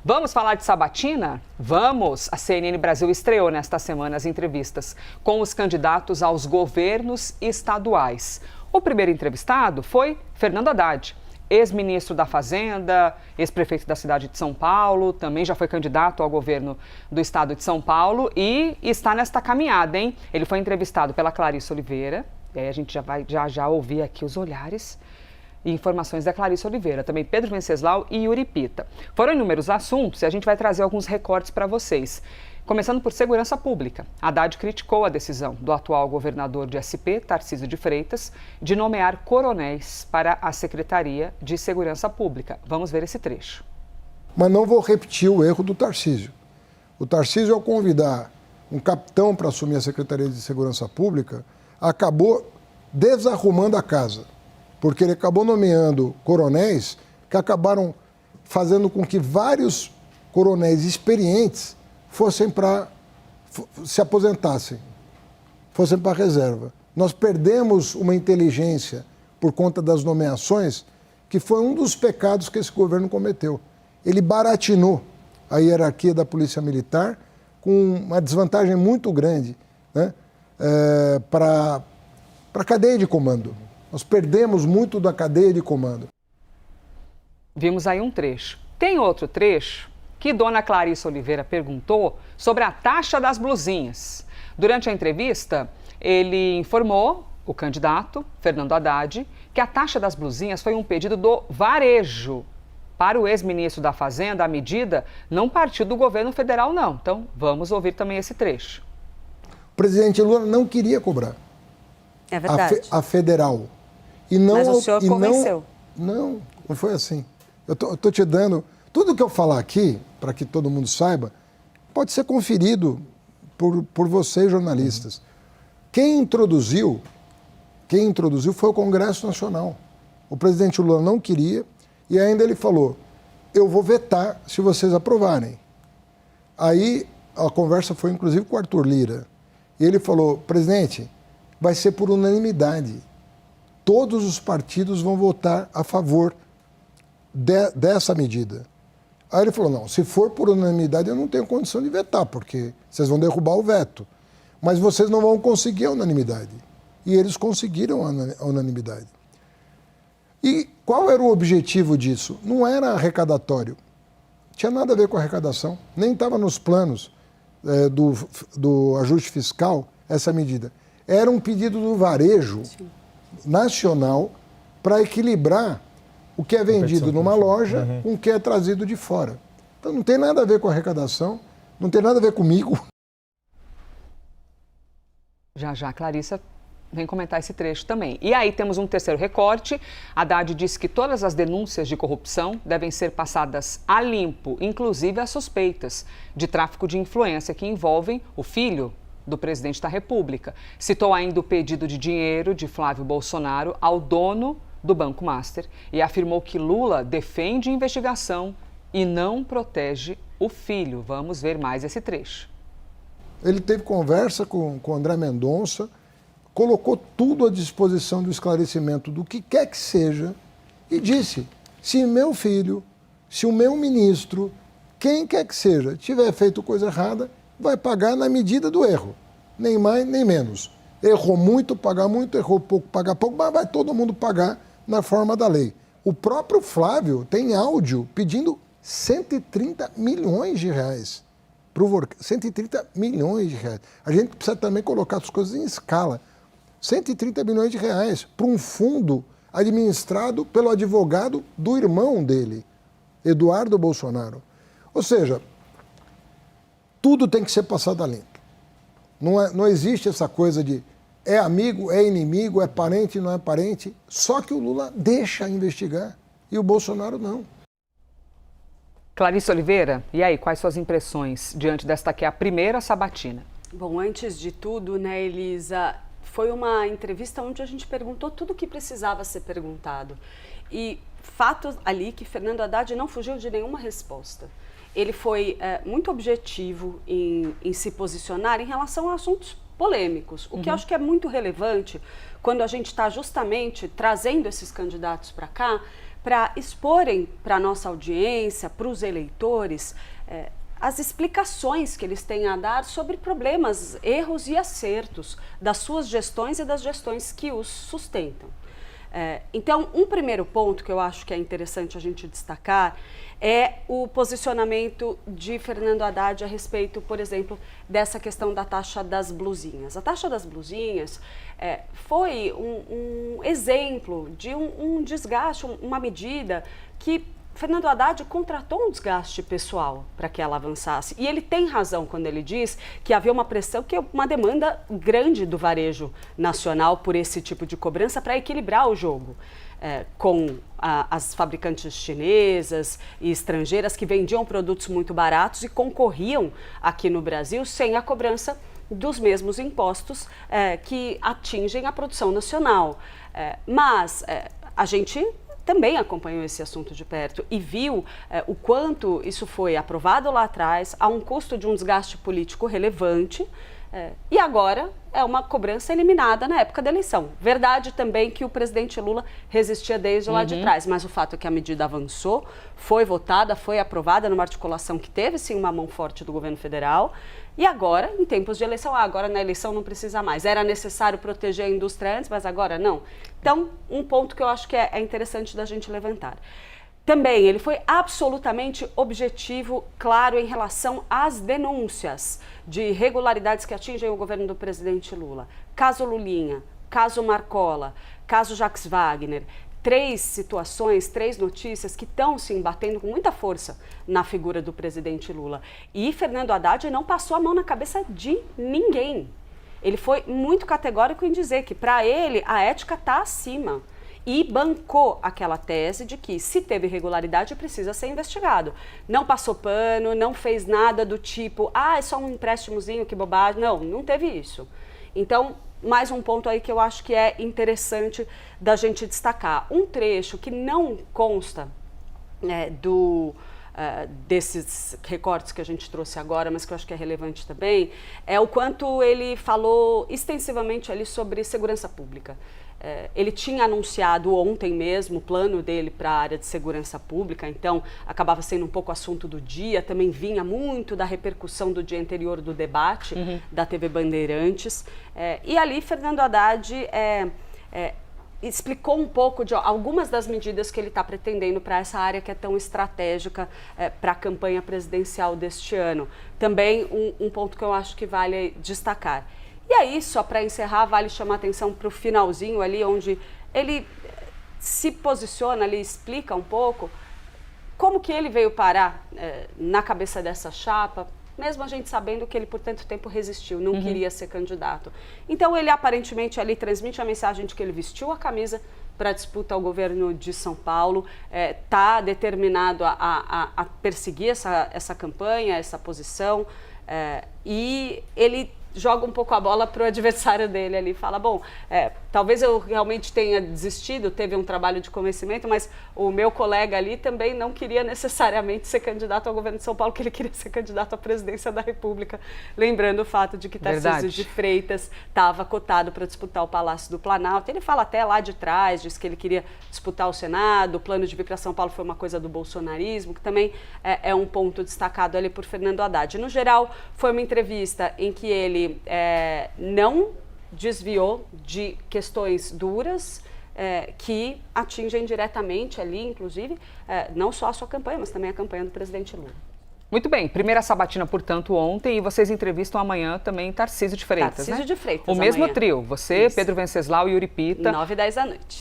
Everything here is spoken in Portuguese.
Vamos falar de sabatina? Vamos! A CNN Brasil estreou nesta semana as entrevistas com os candidatos aos governos estaduais. O primeiro entrevistado foi Fernando Haddad, ex-ministro da Fazenda, ex-prefeito da cidade de São Paulo, também já foi candidato ao governo do estado de São Paulo e está nesta caminhada, hein? Ele foi entrevistado pela Clarice Oliveira, e aí a gente já vai ouvir aqui os olhares e informações da Clarice Oliveira, também Pedro Venceslau e Yuri Pita. Foram inúmeros assuntos e a gente vai trazer alguns recortes para vocês. Começando por segurança pública. Haddad criticou a decisão do atual governador de SP, Tarcísio de Freitas, de nomear coronéis para a Secretaria de Segurança Pública. Vamos ver esse trecho. Mas não vou repetir o erro do Tarcísio. O Tarcísio, ao convidar um capitão para assumir a Secretaria de Segurança Pública, acabou desarrumando a casa, porque ele acabou nomeando coronéis que acabaram fazendo com que vários coronéis experientes se aposentassem, fossem para a reserva. Nós perdemos uma inteligência por conta das nomeações, que foi um dos pecados que esse governo cometeu. Ele baratinou a hierarquia da Polícia Militar com uma desvantagem muito grande, né, para a cadeia de comando. Nós perdemos muito da cadeia de comando. Vimos aí um trecho. Tem outro trecho que dona Clarice Oliveira perguntou sobre a taxa das blusinhas. Durante a entrevista, ele informou, o candidato, Fernando Haddad, que a taxa das blusinhas foi um pedido do varejo. Para o ex-ministro da Fazenda, a medida não partiu do governo federal, não. Então, vamos ouvir também esse trecho. O presidente Lula não queria cobrar. É verdade. A federal. E não, mas o senhor convenceu. Não foi assim. Eu tô te dando... Tudo que eu falar aqui, para que todo mundo saiba, pode ser conferido por vocês, jornalistas. Quem introduziu foi o Congresso Nacional. O presidente Lula não queria e ainda ele falou, eu vou vetar se vocês aprovarem. Aí a conversa foi inclusive com o Arthur Lira. E ele falou, presidente, vai ser por unanimidade. Todos os partidos vão votar a favor dessa medida. Aí ele falou, não, se for por unanimidade eu não tenho condição de vetar, porque vocês vão derrubar o veto. Mas vocês não vão conseguir a unanimidade. E eles conseguiram a unanimidade. E qual era o objetivo disso? Não era arrecadatório. Não tinha nada a ver com arrecadação. Nem estava nos planos do ajuste fiscal essa medida. Era um pedido do varejo nacional para equilibrar o que é vendido numa loja com o que é trazido de fora. Então não tem nada a ver com arrecadação, não tem nada a ver comigo. Já a Clarissa vem comentar esse trecho também. E aí temos um terceiro recorte. Haddad disse que todas as denúncias de corrupção devem ser passadas a limpo, inclusive as suspeitas de tráfico de influência que envolvem o filho do presidente da República. Citou ainda o pedido de dinheiro de Flávio Bolsonaro ao dono do Banco Master e afirmou que Lula defende investigação e não protege o filho. Vamos ver mais esse trecho. Ele teve conversa com André Mendonça, colocou tudo à disposição do esclarecimento do que quer que seja e disse, se meu filho, se o meu ministro, quem quer que seja, tiver feito coisa errada, vai pagar na medida do erro, nem mais nem menos. Errou muito, pagar muito, errou pouco, pagar pouco, mas vai todo mundo pagar na forma da lei. O próprio Flávio tem áudio pedindo 130 milhões de reais. 130 milhões de reais. A gente precisa também colocar as coisas em escala. 130 milhões de reais para um fundo administrado pelo advogado do irmão dele, Eduardo Bolsonaro. Ou seja, tudo tem que ser passado a limpo. Não existe essa coisa de é amigo, é inimigo, é parente, não é parente. Só que o Lula deixa investigar e o Bolsonaro não. Clarice Oliveira, e aí, quais suas impressões diante desta que é a primeira sabatina? Bom, antes de tudo, né, Elisa, foi uma entrevista onde a gente perguntou tudo o que precisava ser perguntado. E fato ali que Fernando Haddad não fugiu de nenhuma resposta. Ele foi muito objetivo em se posicionar em relação a assuntos polêmicos, o que eu acho que é muito relevante quando a gente está justamente trazendo esses candidatos para cá, para exporem para a nossa audiência, para os eleitores, as explicações que eles têm a dar sobre problemas, erros e acertos das suas gestões e das gestões que os sustentam. Então, um primeiro ponto que eu acho que é interessante a gente destacar é o posicionamento de Fernando Haddad a respeito, por exemplo, dessa questão da taxa das blusinhas. A taxa das blusinhas foi um exemplo de um desgaste, uma medida que Fernando Haddad contratou um desgaste pessoal para que ela avançasse. E ele tem razão quando ele diz que havia uma pressão, que é uma demanda grande do varejo nacional por esse tipo de cobrança para equilibrar o jogo com as fabricantes chinesas e estrangeiras que vendiam produtos muito baratos e concorriam aqui no Brasil sem a cobrança dos mesmos impostos que atingem a produção nacional. Mas a gente também acompanhou esse assunto de perto e viu o quanto isso foi aprovado lá atrás, a um custo de um desgaste político relevante, e agora é uma cobrança eliminada na época da eleição. Verdade também que o presidente Lula resistia desde lá de trás, mas o fato é que a medida avançou, foi votada, foi aprovada numa articulação que teve sim uma mão forte do governo federal, e agora, em tempos de eleição, agora na eleição não precisa mais. Era necessário proteger a indústria antes, mas agora não. Então, um ponto que eu acho que é interessante da gente levantar. Também, ele foi absolutamente objetivo, claro, em relação às denúncias de irregularidades que atingem o governo do presidente Lula. Caso Lulinha, caso Marcola, caso Jacques Wagner. 3 situações, 3 notícias que estão se embatendo com muita força na figura do presidente Lula. E Fernando Haddad não passou a mão na cabeça de ninguém. Ele foi muito categórico em dizer que, para ele, a ética está acima. E bancou aquela tese de que, se teve irregularidade, precisa ser investigado. Não passou pano, não fez nada do tipo, é só um empréstimozinho, que bobagem. Não, não teve isso. Então, mais um ponto aí que eu acho que é interessante da gente destacar. Um trecho que não consta desses recortes que a gente trouxe agora, mas que eu acho que é relevante também, é o quanto ele falou extensivamente ali sobre segurança pública. Ele tinha anunciado ontem mesmo o plano dele para a área de segurança pública, então acabava sendo um pouco assunto do dia, também vinha muito da repercussão do dia anterior do debate da TV Bandeirantes. E ali Fernando Haddad explicou um pouco de algumas das medidas que ele está pretendendo para essa área que é tão estratégica para a campanha presidencial deste ano. Também um ponto que eu acho que vale destacar. E aí, só para encerrar, vale chamar atenção para o finalzinho ali, onde ele se posiciona ali, explica um pouco como que ele veio parar na cabeça dessa chapa, mesmo a gente sabendo que ele por tanto tempo resistiu, não queria ser candidato. Então ele aparentemente ali transmite a mensagem de que ele vestiu a camisa para a disputa ao governo de São Paulo, está determinado a perseguir essa campanha, essa posição, e ele joga um pouco a bola para o adversário dele ali, fala, bom, talvez eu realmente tenha desistido, teve um trabalho de convencimento, mas o meu colega ali também não queria necessariamente ser candidato ao governo de São Paulo, que ele queria ser candidato à presidência da República, lembrando o fato de que Tarcísio de Freitas estava cotado para disputar o Palácio do Planalto. Ele fala até lá de trás, diz que ele queria disputar o Senado, o plano de vir para São Paulo foi uma coisa do bolsonarismo, que também é um ponto destacado ali por Fernando Haddad. No geral, foi uma entrevista em que ele não desviou de questões duras que atingem diretamente ali, inclusive, não só a sua campanha, mas também a campanha do presidente Lula. Muito bem, primeira sabatina, portanto, ontem, e vocês entrevistam amanhã também Tarcísio de Freitas, Tarcísio de Freitas, o mesmo amanhã. trio, você, Isso. Pedro Venceslau e Yuri Pita. 9h10 da noite.